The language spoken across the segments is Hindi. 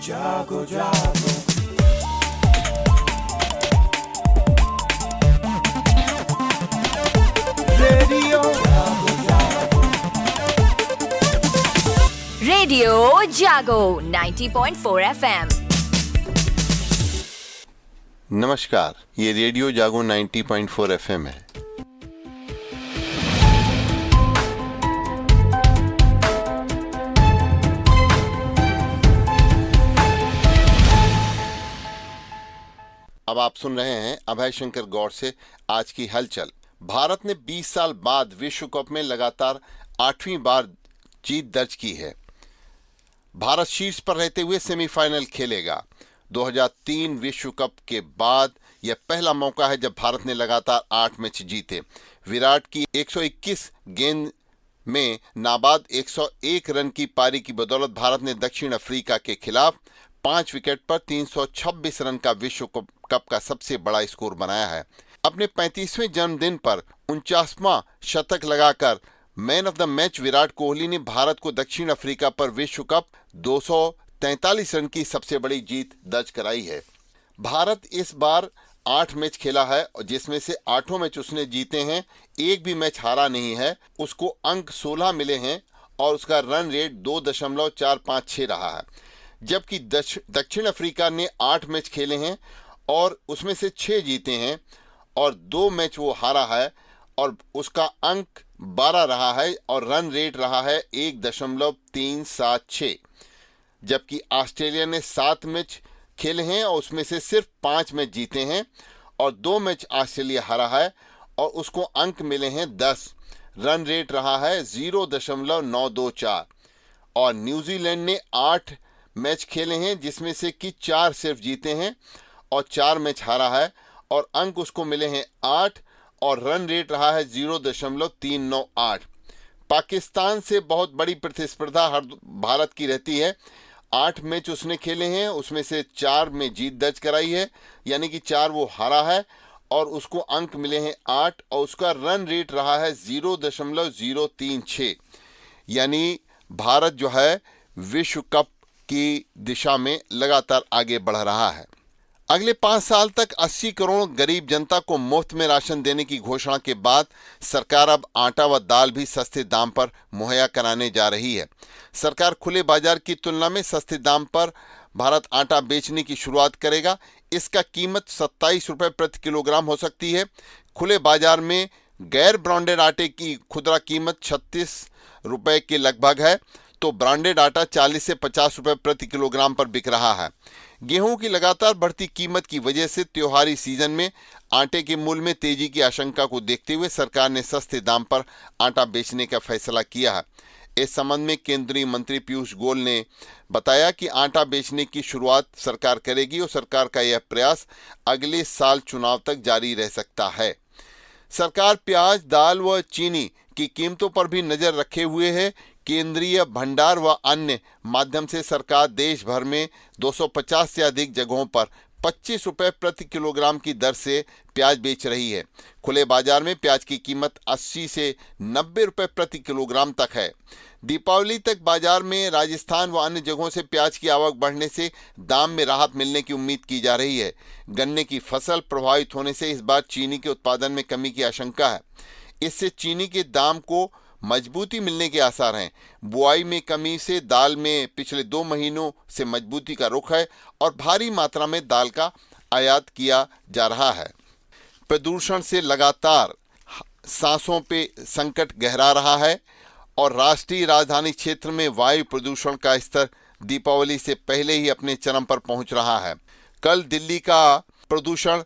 जागो जागो रेडियो जागो जागो रेडियो जागो 90.4 FM। नमस्कार, ये रेडियो जागो 90.4 FM है। अब आप सुन रहे हैं अभय शंकर गौड़ से आज की हलचल। भारत ने 20 साल बाद विश्व कप में लगातार 8वीं बार जीत दर्ज की है। भारत शीर्ष पर रहते हुए सेमीफाइनल खेलेगा। 2003 विश्व कप के बाद यह पहला मौका है जब भारत ने लगातार 8 मैच जीते। विराट की 121 गेंद में नाबाद 101 रन की पारी की बदौलत भारत ने दक्षिण अफ्रीका के खिलाफ 5 विकेट पर 326 रन का विश्व कप का सबसे बड़ा स्कोर बनाया है। अपने 35वें जन्मदिन पर 49वां शतक लगाकर man of the match Virat Kohli ने भारत को दक्षिण अफ्रीका पर विश्व कप 243 रन की सबसे बड़ी जीत दर्ज कराई है। भारत इस बार 8 मैच खेला है और जिसमें से 8 मैच उसने जीते हैं, एक भी मैच हारा नहीं है। उसको अंक 16 मिले हैं और उसका रन रेट 2.456 रहा है। जबकि दक्षिण अफ्रीका ने 8 मैच खेले हैं और उसमें से 6 जीते हैं और 2 मैच वो हारा है और उसका अंक 12 रहा है और रन रेट रहा है 1.376। जबकि ऑस्ट्रेलिया ने 7 मैच खेले हैं और उसमें से सिर्फ 5 मैच जीते हैं और 2 मैच ऑस्ट्रेलिया हारा है और उसको अंक मिले हैं 10। रन रेट रहा है 0.924। और न्यूजीलैंड ने 8 मैच खेले हैं जिसमें से कि 4 सिर्फ जीते हैं और 4 मैच हारा है और अंक उसको मिले हैं 8 और रन रेट रहा है 0.398। पाकिस्तान से बहुत बड़ी प्रतिस्पर्धा हर भारत की रहती है। 8 मैच उसने खेले हैं, उसमें से 4 में जीत दर्ज कराई है, यानी कि 4 वो हारा है और उसको अंक मिले हैं 8 और उसका रन रेट रहा है 0.036। यानी भारत जो है विश्व कप की दिशा में लगातार आगे बढ़ रहा है। अगले 5 साल तक 80 करोड़ गरीब जनता को मुफ्त में राशन देने की घोषणा के बाद सरकार अब आटा व दाल भी सस्ते दाम पर मुहैया कराने जा रही है। सरकार खुले बाजार की तुलना में सस्ते दाम पर भारत आटा बेचने की शुरुआत करेगा। इसका कीमत 27 रुपये प्रति किलोग्राम हो सकती है। खुले बाजार में गैर ब्रांडेड आटे की खुदरा कीमत 36 रुपये के लगभग है, तो ब्रांडेड आटा 40 से 50 रुपये प्रति किलोग्राम पर बिक रहा है। गेहूं की लगातार बढ़ती कीमत की वजह से त्योहारी सीजन में आटे के मूल्य में तेजी की आशंका को देखते हुए सरकार ने सस्ते दाम पर आटा बेचने का फैसला किया है। इस संबंध में केंद्रीय मंत्री पीयूष गोयल ने बताया कि आटा बेचने की शुरुआत सरकार करेगी और सरकार का यह प्रयास अगले साल चुनाव तक जारी रह सकता है। सरकार प्याज, दाल व चीनी की कीमतों पर भी नजर रखे हुए है। केंद्रीय भंडार व अन्य माध्यम से सरकार देश भर में 250 से अधिक जगहों पर 25 रुपये प्रति किलोग्राम की दर से प्याज बेच रही है। खुले बाजार में प्याज की कीमत 80 से 90 रुपये प्रति किलोग्राम तक है। दीपावली तक बाजार में राजस्थान व अन्य जगहों से प्याज की आवक बढ़ने से दाम में राहत मिलने की उम्मीद की जा रही है। गन्ने की फसल प्रभावित होने से इस बार चीनी के उत्पादन में कमी की आशंका है। इससे चीनी के दाम को मजबूती मिलने के आसार हैं। बुआई में कमी से दाल में पिछले 2 महीनों से मजबूती का रुख है और भारी मात्रा में दाल का आयात किया जा रहा है। प्रदूषण से लगातार सांसों पे संकट गहरा रहा है और राष्ट्रीय राजधानी क्षेत्र में वायु प्रदूषण का स्तर दीपावली से पहले ही अपने चरम पर पहुंच रहा है। कल दिल्ली का प्रदूषण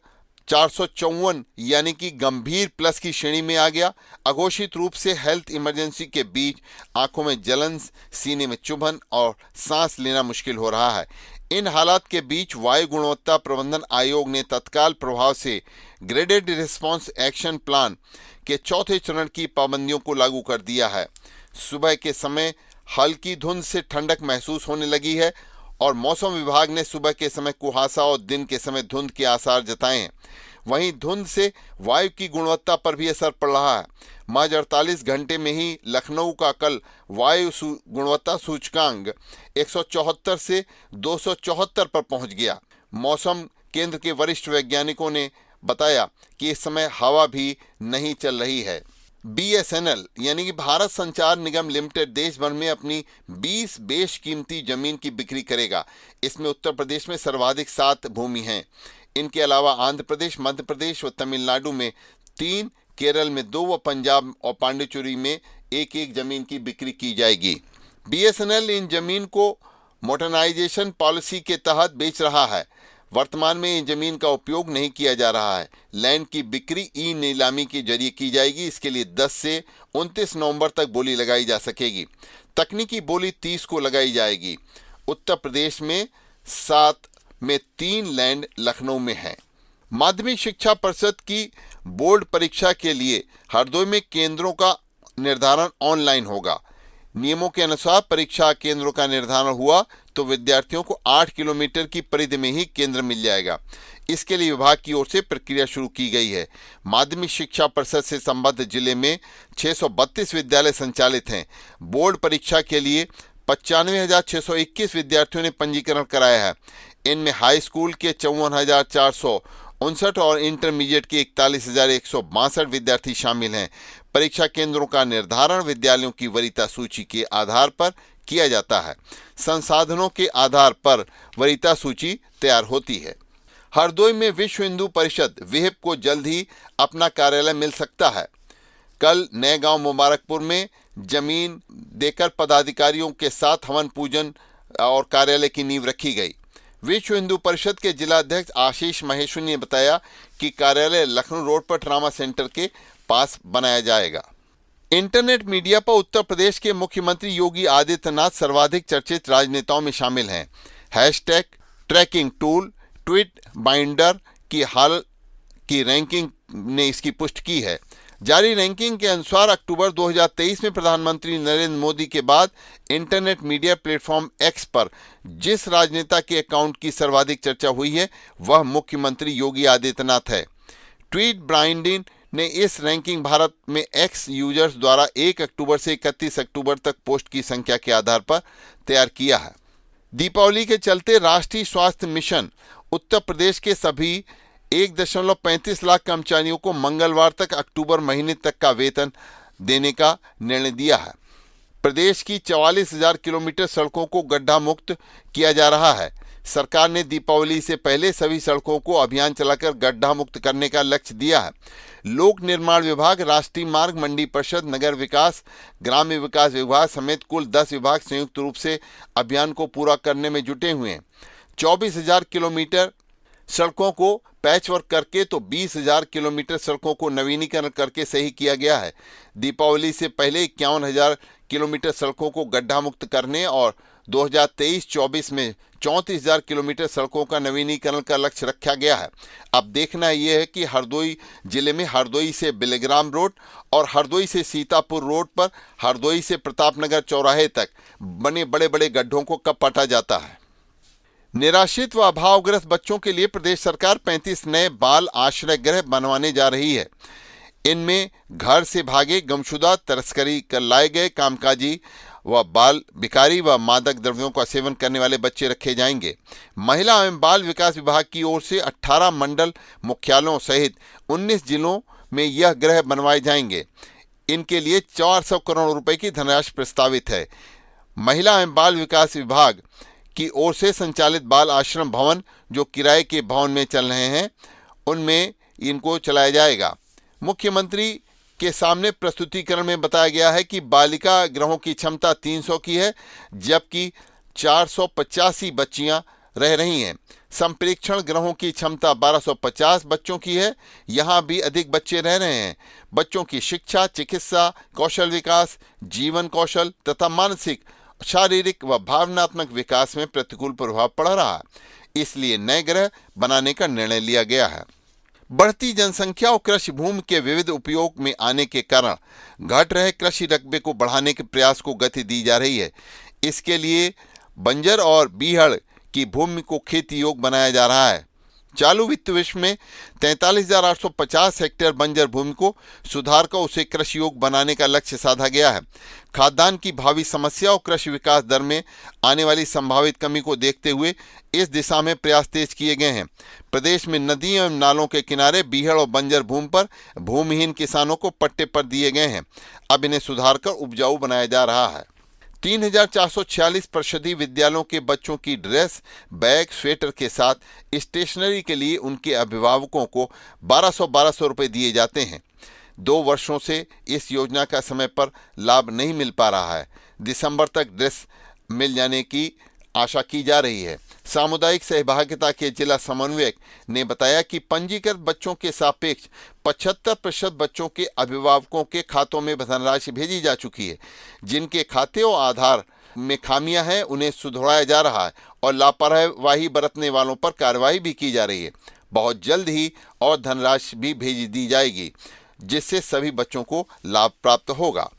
454 यानी कि गंभीर प्लस की श्रेणी में आ गया। अघोषित रूप से हेल्थ इमरजेंसी के बीच आंखों में जलन, सीने में चुभन और सांस लेना मुश्किल हो रहा है। इन हालात के बीच वायु गुणवत्ता प्रबंधन आयोग ने तत्काल प्रभाव से ग्रेडेड रिस्पांस एक्शन प्लान के 4थे चरण की पाबंदियों को लागू कर दिया है। सुबह के समय हल्की धुंध से ठंडक महसूस होने लगी है और मौसम विभाग ने सुबह के समय कुहासा और दिन के समय धुंध के आसार जताए हैं। वहीं धुंध से वायु की गुणवत्ता पर भी असर पड़ रहा है। महज 48 घंटे में ही लखनऊ का कल वायु गुणवत्ता सूचकांक 174 से 274 पर पहुंच गया। मौसम केंद्र के वरिष्ठ वैज्ञानिकों ने बताया कि इस समय हवा भी नहीं चल रही है। BSNL यानी कि भारत संचार निगम लिमिटेड देश भर में अपनी 20 बेशकीमती जमीन की बिक्री करेगा। इसमें उत्तर प्रदेश में सर्वाधिक 7 भूमि हैं। इनके अलावा आंध्र प्रदेश, मध्य प्रदेश व तमिलनाडु में 3, केरल में 2 व पंजाब और पांडिचेरी में 1-1 जमीन की बिक्री की जाएगी। BSNL इन जमीन को मॉडर्नाइजेशन पॉलिसी के तहत बेच रहा है। वर्तमान में इन जमीन का उपयोग नहीं किया जा रहा है। लैंड की बिक्री ई नीलामी के जरिए की जाएगी। इसके लिए 10 से 29 नवंबर तक बोली लगाई जा सकेगी। तकनीकी बोली 30 को लगाई जाएगी। उत्तर प्रदेश में 7 में 3 लैंड लखनऊ में है। माध्यमिक शिक्षा परिषद की बोर्ड परीक्षा के लिए हरदोई में केंद्रों का निर्धारण ऑनलाइन होगा। नियमों के अनुसार परीक्षा केंद्रों का निर्धारण हुआ तो विद्यार्थियों को 8 किलोमीटर की परिधि में ही केंद्र मिल जाएगा। इसके लिए विभाग की ओर से प्रक्रिया शुरू की गई है। माध्यमिक शिक्षा परिषद से संबद्ध जिले में 632 विद्यालय संचालित हैं। बोर्ड परीक्षा के लिए 95,621 विद्यार्थियों ने पंजीकरण कराया है। इनमें हाई स्कूल के 54,459 और इंटरमीडिएट के 41,162 विद्यार्थी शामिल हैं। परीक्षा केंद्रों का निर्धारण विद्यालयों की वरीयता सूची के आधार पर किया जाता है। संसाधनों के आधार पर वरीयता सूची तैयार होती है। हरदोई में विश्व हिंदू परिषद विहिप को जल्द ही अपना कार्यालय मिल सकता है। कल नए गांव मुबारकपुर में जमीन देकर पदाधिकारियों के साथ हवन पूजन और कार्यालय की नींव रखी गई। विश्व हिंदू परिषद के जिलाध्यक्ष आशीष महेश्वरी ने बताया कि कार्यालय लखनऊ रोड पर ट्रामा सेंटर के पास बनाया जाएगा। इंटरनेट मीडिया पर उत्तर प्रदेश के मुख्यमंत्री योगी आदित्यनाथ सर्वाधिक चर्चित राजनेताओं में शामिल हैं। Hashtag tracking tool tweet binder की हाल की रैंकिंग ने इसकी पुष्टि की है। जारी रैंकिंग के अनुसार अक्टूबर 2023 में प्रधानमंत्री नरेंद्र मोदी के बाद इंटरनेट मीडिया प्लेटफॉर्म एक्स पर जिस राजनेता के अकाउंट की सर्वाधिक चर्चा हुई है वह मुख्यमंत्री योगी आदित्यनाथ है। ट्वीट बाइंडर ने इस रैंकिंग भारत में एक्स यूजर्स द्वारा 1 अक्टूबर से 31 अक्टूबर तक पोस्ट की संख्या के आधार पर तैयार किया है। दीपावली के चलते राष्ट्रीय स्वास्थ्य मिशन उत्तर प्रदेश के सभी 1.35 लाख कर्मचारियों को मंगलवार तक अक्टूबर महीने तक का वेतन देने का निर्णय दिया है। प्रदेश की 44,000 किलोमीटर सड़कों को गड्ढा मुक्त किया जा रहा है। सरकार ने दीपावली से पहले सभी सड़कों को अभियान चलाकर गड्ढा मुक्त करने का लक्ष्य दिया है। लोक निर्माण विभाग, राष्ट्रीय मार्ग, मंडी परिषद, नगर विकास, ग्राम्य विकास विभाग समेत कुल 10 विभाग संयुक्त रूप से अभियान को पूरा करने में जुटे हुए हैं। 24,000 किलोमीटर सड़कों को पैचवर्क करके तो 20,000 किलोमीटर सड़कों को नवीनीकरण करके सही किया गया है। दीपावली से पहले 51,000 किलोमीटर सड़कों को गड्ढा मुक्त करने और 2023-24 में 34,000 किलोमीटर सड़कों का नवीनीकरण का लक्ष्य रखा गया है। अब देखना यह है कि हरदोई जिले में हरदोई से बिलेग्राम रोड और हरदोई से सीतापुर रोड पर हरदोई से प्रतापनगर चौराहे तक बने बड़े बड़े गड्ढों को कब पटा जाता है। निराश्रित व अभावग्रस्त बच्चों के लिए प्रदेश सरकार 35 नए बाल आश्रय गृह बनवाने जा रही है। इनमें घर से भागे, गुमशुदा, तस्करी कर लाए गए कामकाजी व बाल भिखारी व मादक द्रव्यों का सेवन करने वाले बच्चे रखे जाएंगे। महिला एवं बाल विकास विभाग की ओर से 18 मंडल मुख्यालयों सहित 19 जिलों में यह गृह बनवाए जाएंगे। इनके लिए 400 करोड़ रुपए की धनराशि प्रस्तावित है। महिला एवं बाल विकास विभाग की ओर से संचालित बाल आश्रम भवन जो किराए के भवन में चल रहे हैं उनमें इनको चलाया जाएगा। मुख्यमंत्री के सामने प्रस्तुतिकरण में बताया गया है कि बालिका गृहों की क्षमता 300 की है जबकि 485 बच्चियां रह रही हैं। संप्रेक्षण गृहों की क्षमता 1250 बच्चों की है। यहां भी अधिक बच्चे रह रहे हैं। बच्चों की शिक्षा, चिकित्सा, कौशल विकास, जीवन कौशल तथा मानसिक, शारीरिक व भावनात्मक विकास में प्रतिकूल प्रभाव पड़ रहा है, इसलिए नए गृह बनाने का निर्णय लिया गया है। बढ़ती जनसंख्या और कृषि भूमि के विविध उपयोग में आने के कारण घट रहे कृषि रकबे को बढ़ाने के प्रयास को गति दी जा रही है। इसके लिए बंजर और बीहड़ की भूमि को खेती योग्य बनाया जा रहा है। चालू वित्त वर्ष में 43,850 हेक्टेयर बंजर भूमि को सुधार कर उसे कृषि योग्य बनाने का लक्ष्य साधा गया है। खाद्यान्न की भावी समस्या और कृषि विकास दर में आने वाली संभावित कमी को देखते हुए इस दिशा में प्रयास तेज किए गए हैं। प्रदेश में नदियों एवं नालों के किनारे बीहड़ और बंजर भूमि पर भूमिहीन किसानों को पट्टे पर दिए गए हैं। अब इन्हें सुधार कर उपजाऊ बनाया जा रहा है। 3,446 परिषदीय विद्यालयों के बच्चों की ड्रेस, बैग, स्वेटर के साथ स्टेशनरी के लिए उनके अभिभावकों को 1200 रुपये दिए जाते हैं। 2 वर्षों से इस योजना का समय पर लाभ नहीं मिल पा रहा है। दिसंबर तक ड्रेस मिल जाने की आशा की जा रही है। सामुदायिक सहभागिता के जिला समन्वयक ने बताया कि पंजीकृत बच्चों के सापेक्ष 75% बच्चों के अभिभावकों के खातों में धनराशि भेजी जा चुकी है। जिनके खाते और आधार में खामियां हैं उन्हें सुधराया जा रहा है और लापरवाही बरतने वालों पर कार्रवाई भी की जा रही है। बहुत जल्द ही और धनराशि भी भेज दी जाएगी, जिससे सभी बच्चों को लाभ प्राप्त होगा।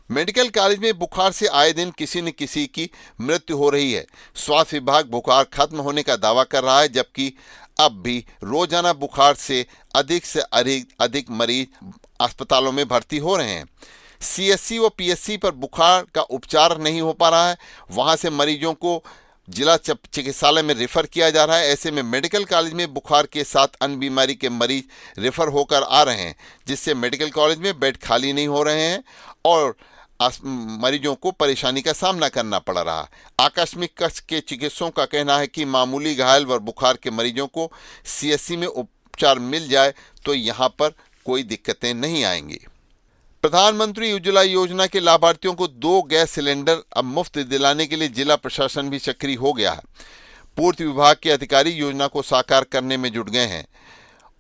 मेडिकल कॉलेज में बुखार से आए दिन किसी न किसी की मृत्यु हो रही है। स्वास्थ्य विभाग बुखार खत्म होने का दावा कर रहा है, जबकि अब भी रोजाना बुखार से अधिक मरीज अस्पतालों में भर्ती हो रहे हैं। सीएससी व पीएससी पर बुखार का उपचार नहीं हो पा रहा है, वहां से मरीजों को जिला चिकित्सालय में रेफर किया जा रहा है। ऐसे में मेडिकल कॉलेज में बुखार के साथ अन्य बीमारी के मरीज रेफर होकर आ रहे हैं, जिससे मेडिकल कॉलेज में बेड खाली नहीं हो रहे हैं और मरीजों को परेशानी का सामना करना पड़ रहा है। आकस्मिक कष्ट के चिकित्सकों का कहना है कि मामूली घायल व बुखार के मरीजों को सीएससी में उपचार मिल जाए तो यहाँ पर कोई दिक्कतें नहीं आएंगी। प्रधानमंत्री उज्ज्वला योजना के लाभार्थियों को 2 गैस सिलेंडर अब मुफ्त दिलाने के लिए जिला प्रशासन भी सक्रिय हो गया है। पूर्ति विभाग के अधिकारी योजना को साकार करने में जुट गए हैं।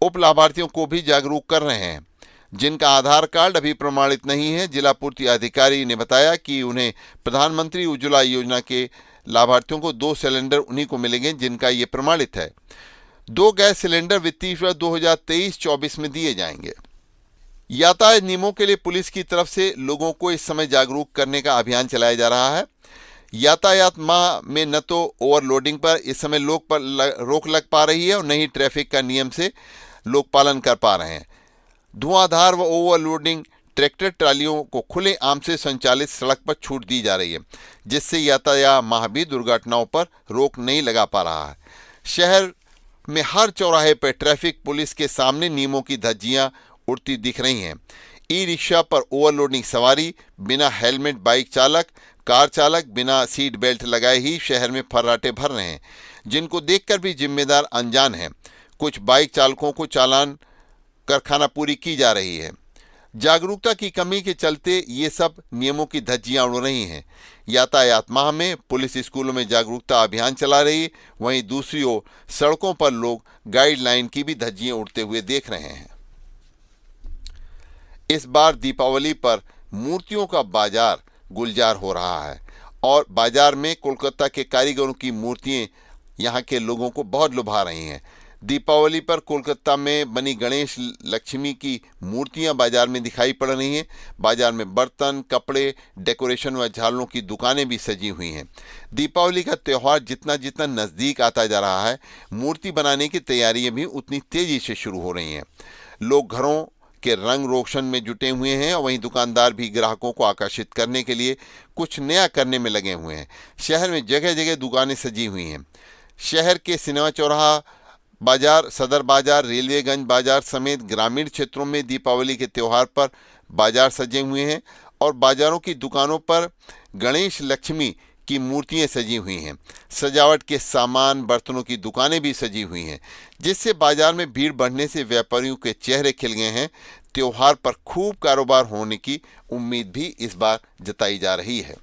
उप लाभार्थियों को भी जागरूक कर रहे हैं जिनका आधार कार्ड अभी प्रमाणित नहीं है। जिला पूर्ति अधिकारी ने बताया कि उन्हें प्रधानमंत्री उज्ज्वला योजना के लाभार्थियों को 2 सिलेंडर उन्हीं को मिलेंगे जिनका ये प्रमाणित है। 2 गैस सिलेंडर वित्तीय वर्ष 2023-24 में दिए जाएंगे। यातायात नियमों के लिए पुलिस की तरफ से लोगों को इस समय जागरूक करने का अभियान चलाया जा रहा है। यातायात माह में न तो ओवरलोडिंग पर इस समय रोक लग पा रही है और न ही ट्रैफिक का नियम से लोग पालन कर पा रहे हैं। धुआंधार व ओवरलोडिंग ट्रैक्टर ट्रालियों को खुले आम से संचालित सड़क पर छूट दी जा रही है, जिससे यातायात माह भी दुर्घटनाओं पर रोक नहीं लगा पा रहा है। शहर में हर चौराहे पर ट्रैफिक पुलिस के सामने नियमों की धज्जियां उड़ती दिख रही हैं। ई रिक्शा पर ओवरलोडिंग सवारी, बिना हेलमेट बाइक चालक, कार चालक बिना सीट बेल्ट लगाए ही शहर में फर्राटे भर रहे हैं, जिनको देखकर भी जिम्मेदार अनजान हैं। कुछ बाइक चालकों को चालान कर खानापुरी की जा रही है। जागरूकता की कमी के चलते ये सब नियमों की धज्जियां उड़ रही हैं। यातायात माह में पुलिस स्कूलों में जागरूकता अभियान चला रही है, वहीं दूसरी ओर सड़कों पर लोग गाइडलाइन की भी धज्जियां उड़ते हुए देख रहे हैं। इस बार दीपावली पर मूर्तियों का बाजार गुलजार हो रहा है और बाजार में कोलकाता के कारीगरों की मूर्तियां यहाँ के लोगों को बहुत लुभा रही हैं। दीपावली पर कोलकाता में बनी गणेश लक्ष्मी की मूर्तियां बाजार में दिखाई पड़ रही हैं। बाजार में बर्तन, कपड़े, डेकोरेशन व झालरों की दुकानें भी सजी हुई हैं। दीपावली का त्यौहार जितना जितना नज़दीक आता जा रहा है, मूर्ति बनाने की तैयारियां भी उतनी तेजी से शुरू हो रही हैं। लोग घरों के रंग रोशन में जुटे हुए हैं और वहीं दुकानदार भी ग्राहकों को आकर्षित करने के लिए कुछ नया करने में लगे हुए हैं। शहर में जगह जगह दुकानें सजी हुई हैं। शहर के सिनेमा चौराहा बाजार, सदर बाजार, रेलवेगंज बाजार समेत ग्रामीण क्षेत्रों में दीपावली के त्यौहार पर बाजार सजे हुए हैं और बाजारों की दुकानों पर गणेश लक्ष्मी की मूर्तियां सजी हुई हैं। सजावट के सामान, बर्तनों की दुकानें भी सजी हुई हैं, जिससे बाजार में भीड़ बढ़ने से व्यापारियों के चेहरे खिल गए हैं। त्योहार पर खूब कारोबार होने की उम्मीद भी इस बार जताई जा रही है।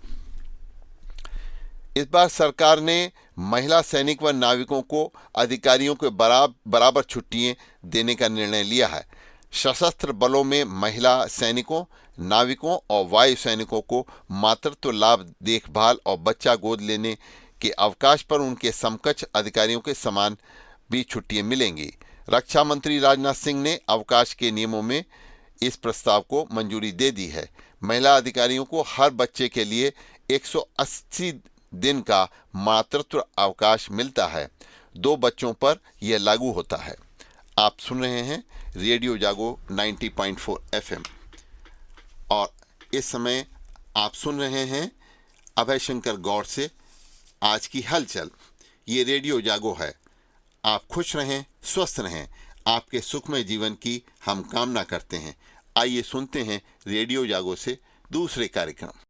इस बार सरकार ने महिला सैनिक व नाविकों को अधिकारियों के बराबर छुट्टियां देने का निर्णय लिया है। सशस्त्र बलों में महिला सैनिकों, नाविकों और वायु सैनिकों को मातृत्व लाभ, देखभाल और बच्चा गोद लेने के अवकाश पर उनके समकक्ष अधिकारियों के समान भी छुट्टियां मिलेंगी। रक्षा मंत्री राजनाथ सिंह ने अवकाश के नियमों में इस प्रस्ताव को मंजूरी दे दी है। महिला अधिकारियों को हर बच्चे के लिए 180 दिन का मातृत्व अवकाश मिलता है। 2 बच्चों पर यह लागू होता है। आप सुन रहे हैं रेडियो जागो 90.4 FM और इस समय आप सुन रहे हैं अभय शंकर गौड़ से आज की हलचल। ये रेडियो जागो है। आप खुश रहें, स्वस्थ रहें, आपके सुखमय जीवन की हम कामना करते हैं। आइए सुनते हैं रेडियो जागो से दूसरे कार्यक्रम।